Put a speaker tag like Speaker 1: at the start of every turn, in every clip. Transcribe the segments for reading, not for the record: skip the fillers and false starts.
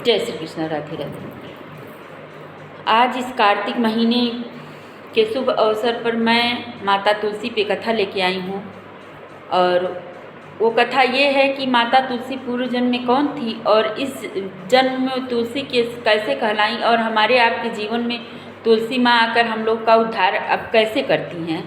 Speaker 1: जय श्री कृष्ण। राधे राधे। आज इस कार्तिक महीने के शुभ अवसर पर मैं माता तुलसी पे कथा लेके आई हूँ। और वो कथा ये है कि माता तुलसी पूर्व जन्म में कौन थी और इस जन्म में तुलसी कैसे कहलाई और हमारे आपके जीवन में तुलसी माँ आकर हम लोग का उद्धार अब कैसे करती हैं।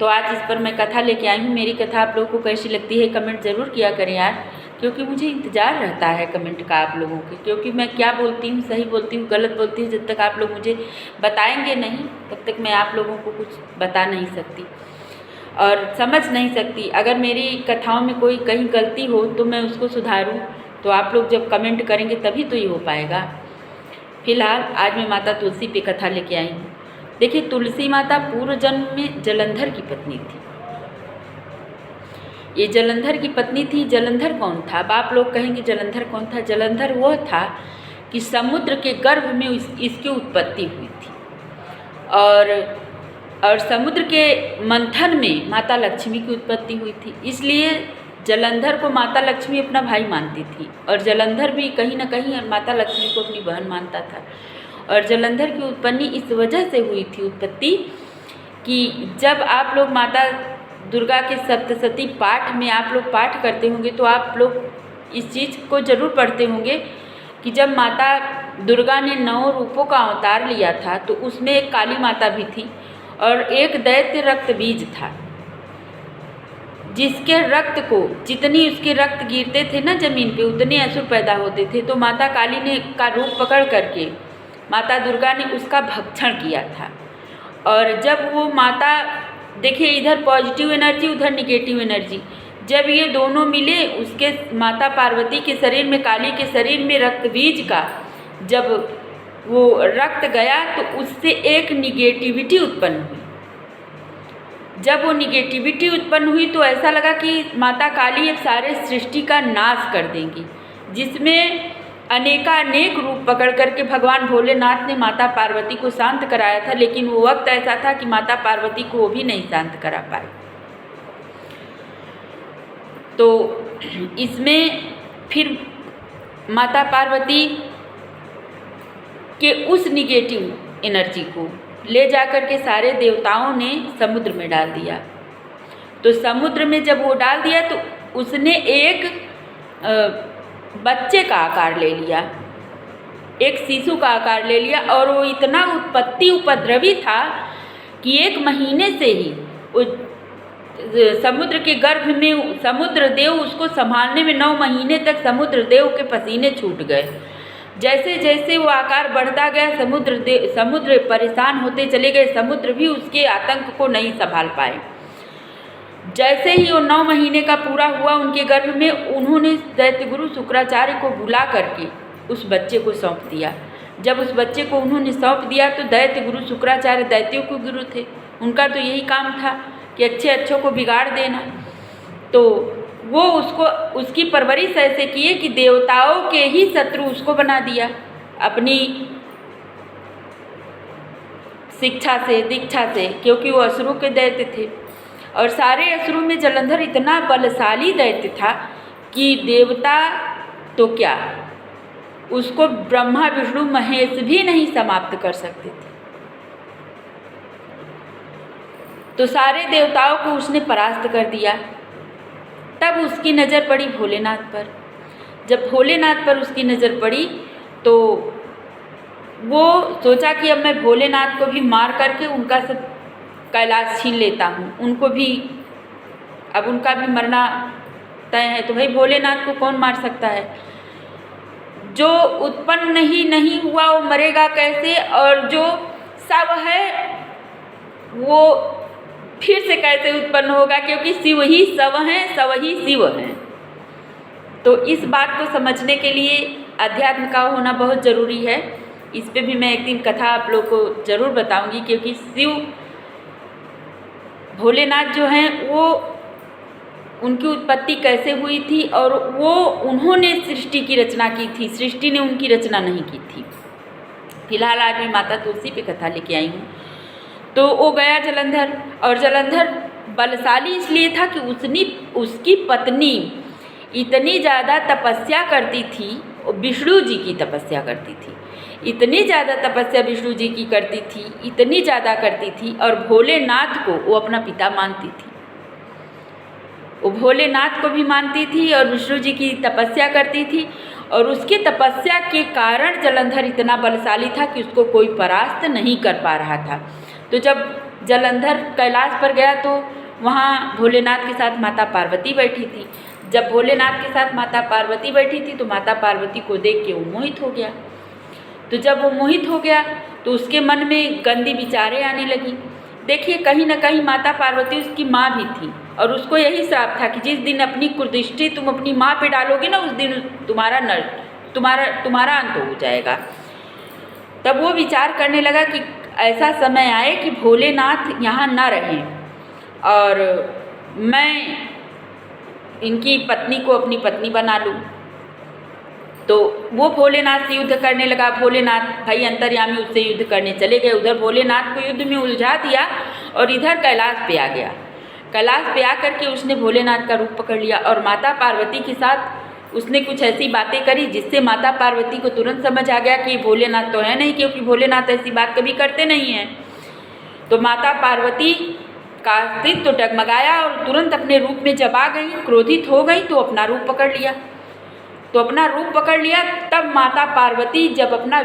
Speaker 1: तो आज इस पर मैं कथा लेके आई हूँ। मेरी कथा आप लोगों को कैसी लगती है कमेंट ज़रूर किया करें यार, क्योंकि मुझे इंतज़ार रहता है कमेंट का आप लोगों के, क्योंकि मैं क्या बोलती हूँ, सही बोलती हूँ, गलत बोलती हूँ, जब तक आप लोग मुझे बताएंगे नहीं तब तक मैं आप लोगों को कुछ बता नहीं सकती और समझ नहीं सकती। अगर मेरी कथाओं में कोई कहीं गलती हो तो मैं उसको सुधारूँ, तो आप लोग जब कमेंट करेंगे तभी तो ये हो पाएगा। फिलहाल आज मैं माता तुलसी पे कथा लेके आई हूँ। देखिए, तुलसी माता पूर्व जन्म में जलंधर की पत्नी थी। ये जलंधर की पत्नी थी। जलंधर कौन था? अब आप लोग कहेंगे जलंधर कौन था? जलंधर वो था कि समुद्र के गर्भ में इसकी उत्पत्ति हुई थी और समुद्र के मंथन में माता लक्ष्मी की उत्पत्ति हुई थी। इसलिए जलंधर को माता लक्ष्मी अपना भाई मानती थी और जलंधर भी कहीं ना कहीं माता लक्ष्मी को अपनी बहन मानता था। और जलंधर की उत्पत्ति इस वजह से हुई थी कि जब आप लोग माता दुर्गा के सप्तशती पाठ में आप लोग पाठ करते होंगे तो आप लोग इस चीज़ को ज़रूर पढ़ते होंगे कि जब माता दुर्गा ने 9 रूपों का अवतार लिया था तो उसमें एक काली माता भी थी और एक दैत्य रक्त बीज था, जिसके रक्त को जितनी उसके रक्त गिरते थे ना ज़मीन पे उतने असुर पैदा होते थे। तो माता काली ने का रूप पकड़ करके माता दुर्गा ने उसका भक्षण किया था। और जब वो माता, देखिए इधर पॉजिटिव एनर्जी उधर निगेटिव एनर्जी, जब ये दोनों मिले उसके माता पार्वती के शरीर में, काली के शरीर में रक्त बीज का जब वो रक्त गया तो उससे एक निगेटिविटी उत्पन्न हुई। जब वो निगेटिविटी उत्पन्न हुई तो ऐसा लगा कि माता काली अब सारे सृष्टि का नाश कर देंगी, जिसमें अनेक रूप पकड़ करके भगवान भोलेनाथ ने माता पार्वती को शांत कराया था। लेकिन वो वक्त ऐसा था कि माता पार्वती को वो भी नहीं शांत करा पाए। तो इसमें फिर माता पार्वती के उस निगेटिव एनर्जी को ले जाकर के सारे देवताओं ने समुद्र में डाल दिया। तो समुद्र में जब वो डाल दिया तो उसने एक बच्चे का आकार ले लिया, एक शिशु का आकार ले लिया और वो इतना उपद्रवी था कि 1 महीने से ही समुद्र के गर्भ में समुद्र देव उसको संभालने में 9 महीने तक समुद्र देव के पसीने छूट गए। जैसे जैसे वो आकार बढ़ता गया समुद्र परेशान होते चले गए, समुद्र भी उसके आतंक को नहीं संभाल पाए। जैसे ही वो 9 महीने का पूरा हुआ उनके गर्भ में, उन्होंने दैत्य गुरु शुक्राचार्य को बुला करके उस बच्चे को सौंप दिया। जब उस बच्चे को उन्होंने सौंप दिया तो दैत्य गुरु शुक्राचार्य दैत्यों के गुरु थे, उनका तो यही काम था कि अच्छों को बिगाड़ देना। तो वो उसकी परवरिश ऐसे किए कि देवताओं के ही शत्रु उसको बना दिया अपनी शिक्षा से, दीक्षा से, क्योंकि वो असुरों के दैत्य थे। और सारे असुरों में जलंधर इतना बलशाली दैत्य था कि देवता तो क्या, उसको ब्रह्मा विष्णु महेश भी नहीं समाप्त कर सकते थे। तो सारे देवताओं को उसने परास्त कर दिया। तब उसकी नज़र पड़ी भोलेनाथ पर। जब भोलेनाथ पर उसकी नज़र पड़ी तो वो सोचा कि अब मैं भोलेनाथ को भी मार करके उनका सब कैलाश छीन लेता हूँ, उनको भी अब उनका भी मरना तय है। तो भाई भोलेनाथ को कौन मार सकता है? जो उत्पन्न ही नहीं हुआ वो मरेगा कैसे, और जो सब है वो फिर से कैसे उत्पन्न होगा, क्योंकि शिव ही सब हैं, सब ही शिव हैं। तो इस बात को समझने के लिए अध्यात्म का होना बहुत ज़रूरी है। इस पे भी मैं एक दिन कथा आप लोग को ज़रूर बताऊंगी, क्योंकि शिव भोलेनाथ जो हैं वो उनकी उत्पत्ति कैसे हुई थी और वो उन्होंने सृष्टि की रचना की थी, सृष्टि ने उनकी रचना नहीं की थी। फिलहाल आज मैं माता तुलसी पे कथा लेके आई हूँ। तो वो गया जलंधर, और जलंधर बलशाली इसलिए था कि उसकी पत्नी इतनी ज़्यादा तपस्या करती थी विष्णु जी की तपस्या करती थी। इतनी ज़्यादा तपस्या विष्णु जी की करती थी, इतनी ज़्यादा करती थी, और भोलेनाथ को वो अपना पिता मानती थी। वो भोलेनाथ को भी मानती थी और विष्णु जी की तपस्या करती थी, और उसकी तपस्या के कारण जलंधर इतना बलशाली था कि उसको कोई परास्त नहीं कर पा रहा था। तो जब जलंधर कैलाश पर गया तो वहाँ भोलेनाथ के साथ माता पार्वती बैठी थी। जब भोलेनाथ के साथ माता पार्वती बैठी थी तो माता पार्वती को देख के वो मोहित हो गया। तो जब वो मोहित हो गया तो उसके मन में गंदी विचारें आने लगी। देखिए, कहीं ना कहीं माता पार्वती उसकी माँ भी थी, और उसको यही श्राप था कि जिस दिन अपनी कुदृष्टि तुम अपनी माँ पे डालोगे ना, उस दिन तुम्हारा अंत हो जाएगा। तब वो विचार करने लगा कि ऐसा समय आए कि भोलेनाथ यहाँ न रहें और मैं इनकी पत्नी को अपनी पत्नी बना लूँ। तो वो भोलेनाथ से युद्ध करने लगा। भोलेनाथ भाई अंतर्यामी उससे युद्ध करने चले गए। उधर भोलेनाथ को युद्ध में उलझा दिया और इधर कैलाश पे आ गया। कैलाश पे आकर के उसने भोलेनाथ का रूप पकड़ लिया और माता पार्वती के साथ उसने कुछ ऐसी बातें करी जिससे माता पार्वती को तुरंत समझ आ गया कि भोलेनाथ तो है नहीं, क्योंकि भोलेनाथ ऐसी बात कभी करते नहीं हैं। तो माता पार्वती का अस्तित्व तो डगमगाया और तुरंत अपने रूप में जब आ गई, क्रोधित हो गई तो अपना रूप पकड़ लिया। तब माता पार्वती जब अपना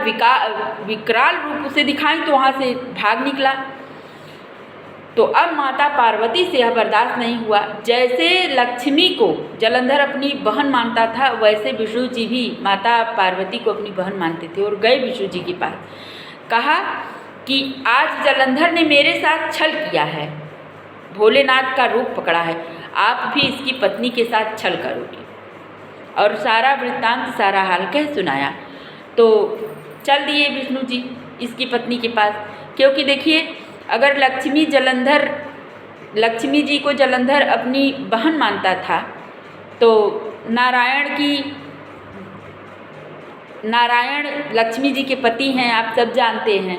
Speaker 1: विकराल रूप उसे दिखाई तो वहाँ से भाग निकला। तो अब माता पार्वती से यह बर्दाश्त नहीं हुआ। जैसे लक्ष्मी को जलंधर अपनी बहन मानता था, वैसे विष्णु जी भी माता पार्वती को अपनी बहन मानते थे और गए विष्णु जी के पास। कहा कि आज जलंधर ने मेरे साथ छल किया है, भोलेनाथ का रूप पकड़ा है, आप भी इसकी पत्नी के साथ छल करोगे। और सारा वृत्तांत, सारा हाल कह सुनाया। तो चल दिए विष्णु जी इसकी पत्नी के पास, क्योंकि देखिए, अगर लक्ष्मी जी को जलंधर अपनी बहन मानता था तो नारायण लक्ष्मी जी के पति हैं, आप सब जानते हैं।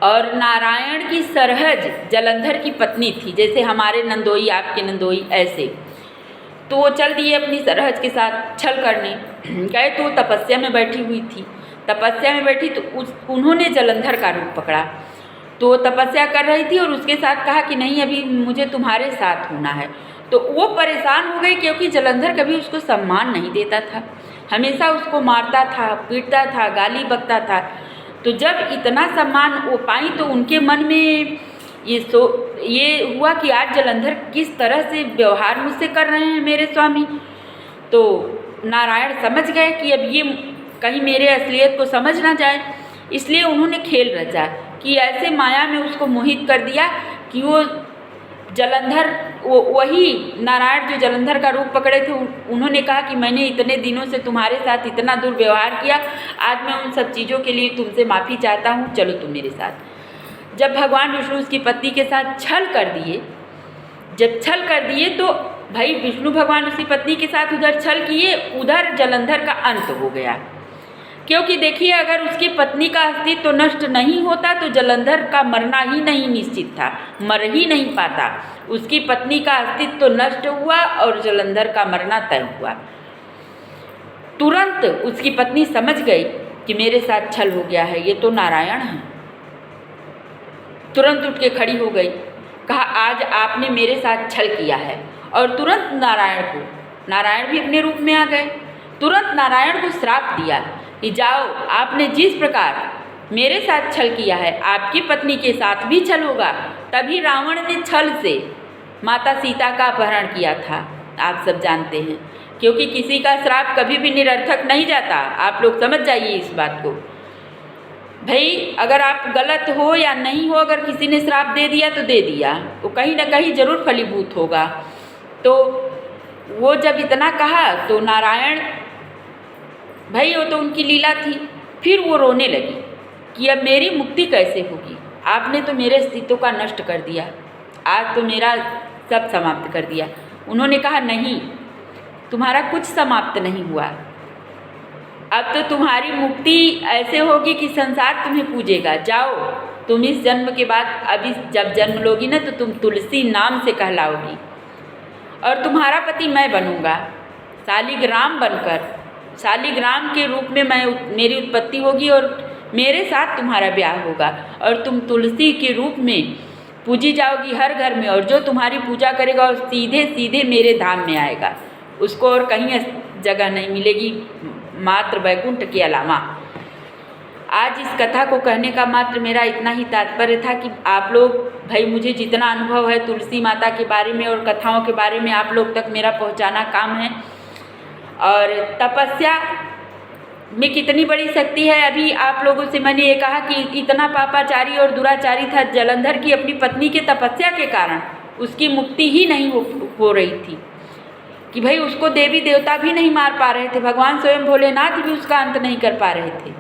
Speaker 1: और नारायण की सरहज जलंधर की पत्नी थी, जैसे हमारे नंदोई आपके नंदोई ऐसे। तो वो चल दिए अपनी सरहज के साथ छल करने गए। तो तपस्या में बैठी हुई थी, तपस्या में बैठी तो उन्होंने जलंधर का रूप पकड़ा। तो वो तपस्या कर रही थी और उसके साथ कहा कि नहीं, अभी मुझे तुम्हारे साथ होना है। तो वो परेशान हो गई, क्योंकि जलंधर कभी उसको सम्मान नहीं देता था, हमेशा उसको मारता था, पीटता था, गाली बकता था। तो जब इतना सम्मान वो पाई तो उनके मन में ये हुआ कि आज जलंधर किस तरह से व्यवहार मुझसे कर रहे हैं मेरे स्वामी। तो नारायण समझ गए कि अब ये कहीं मेरे असलियत को समझ ना जाए, इसलिए उन्होंने खेल रचा कि ऐसे माया में उसको मोहित कर दिया कि वो जलंधर, वही नारायण जो जलंधर का रूप पकड़े थे, उन्होंने कहा कि मैंने इतने दिनों से तुम्हारे साथ इतना दुर्व्यवहार किया, आज मैं उन सब चीज़ों के लिए तुमसे माफ़ी चाहता हूँ, चलो तुम मेरे साथ। जब भगवान विष्णु उसकी पत्नी के साथ छल कर दिए तो भाई विष्णु भगवान उसकी पत्नी के साथ उधर छल किए, उधर जलंधर का अंत हो गया। क्योंकि देखिए, अगर उसकी पत्नी का अस्तित्व तो नष्ट नहीं होता तो जलंधर का मरना ही नहीं निश्चित था, मर ही नहीं पाता। उसकी पत्नी का अस्तित्व तो नष्ट हुआ और जलंधर का मरना तय हुआ। तुरंत उसकी पत्नी समझ गई कि मेरे साथ छल हो गया है, ये तो नारायण है। तुरंत उठ के खड़ी हो गई, कहा आज आपने मेरे साथ छल किया है। और तुरंत नारायण भी अपने रूप में आ गए। तुरंत नारायण को श्राप दिया कि जाओ, आपने जिस प्रकार मेरे साथ छल किया है, आपकी पत्नी के साथ भी छल होगा। तभी रावण ने छल से माता सीता का अपहरण किया था, आप सब जानते हैं। क्योंकि किसी का श्राप कभी भी निरर्थक नहीं जाता, आप लोग समझ जाइए इस बात को। भाई अगर आप गलत हो या नहीं हो, अगर किसी ने श्राप दे दिया तो दे दिया, वो कहीं ना कहीं जरूर फलीभूत होगा। तो वो जब इतना कहा तो नारायण, भाई वो तो उनकी लीला थी। फिर वो रोने लगी कि अब मेरी मुक्ति कैसे होगी, आपने तो मेरे अस्तित्व का नष्ट कर दिया, आज तो मेरा सब समाप्त कर दिया। उन्होंने कहा नहीं, तुम्हारा कुछ समाप्त नहीं हुआ, अब तो तुम्हारी मुक्ति ऐसे होगी कि संसार तुम्हें पूजेगा। जाओ, तुम इस जन्म के बाद अभी जब जन्म लोगी ना तो तुम तुलसी नाम से कहलाओगी और तुम्हारा पति मैं बनूंगा, शालिग्राम बनकर शालिग्राम के रूप में मेरी उत्पत्ति होगी और मेरे साथ तुम्हारा ब्याह होगा और तुम तुलसी के रूप में पूजी जाओगी हर घर में, और जो तुम्हारी पूजा करेगा और सीधे सीधे मेरे धाम में आएगा, उसको और कहीं जगह नहीं मिलेगी मात्र वैकुंठ के अलावा। आज इस कथा को कहने का मात्र मेरा इतना ही तात्पर्य था कि आप लोग भाई, मुझे जितना अनुभव है तुलसी माता के बारे में और कथाओं के बारे में आप लोग तक मेरा पहुंचाना काम है। और तपस्या में कितनी बड़ी शक्ति है, अभी आप लोगों से मैंने ये कहा कि इतना पापाचारी और दुराचारी था जलंधर की अपनी पत्नी के तपस्या के कारण उसकी मुक्ति ही नहीं हो रही थी कि भाई उसको देवी देवता भी नहीं मार पा रहे थे, भगवान स्वयं भोलेनाथ भी उसका अंत नहीं कर पा रहे थे।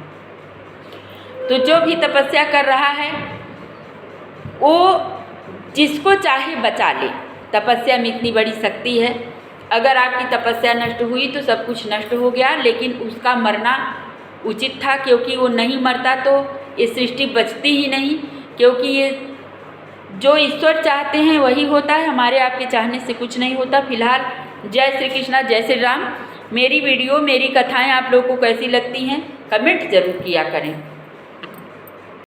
Speaker 1: तो जो भी तपस्या कर रहा है वो जिसको चाहे बचा ले, तपस्या में इतनी बड़ी शक्ति है। अगर आपकी तपस्या नष्ट हुई तो सब कुछ नष्ट हो गया, लेकिन उसका मरना उचित था, क्योंकि वो नहीं मरता तो ये सृष्टि बचती ही नहीं, क्योंकि ये जो ईश्वर चाहते हैं वही होता है, हमारे आपके चाहने से कुछ नहीं होता। फिलहाल जय श्री कृष्णा, जय श्री राम। मेरी वीडियो, मेरी कथाएं आप लोगों को कैसी लगती हैं कमेंट ज़रूर किया करें।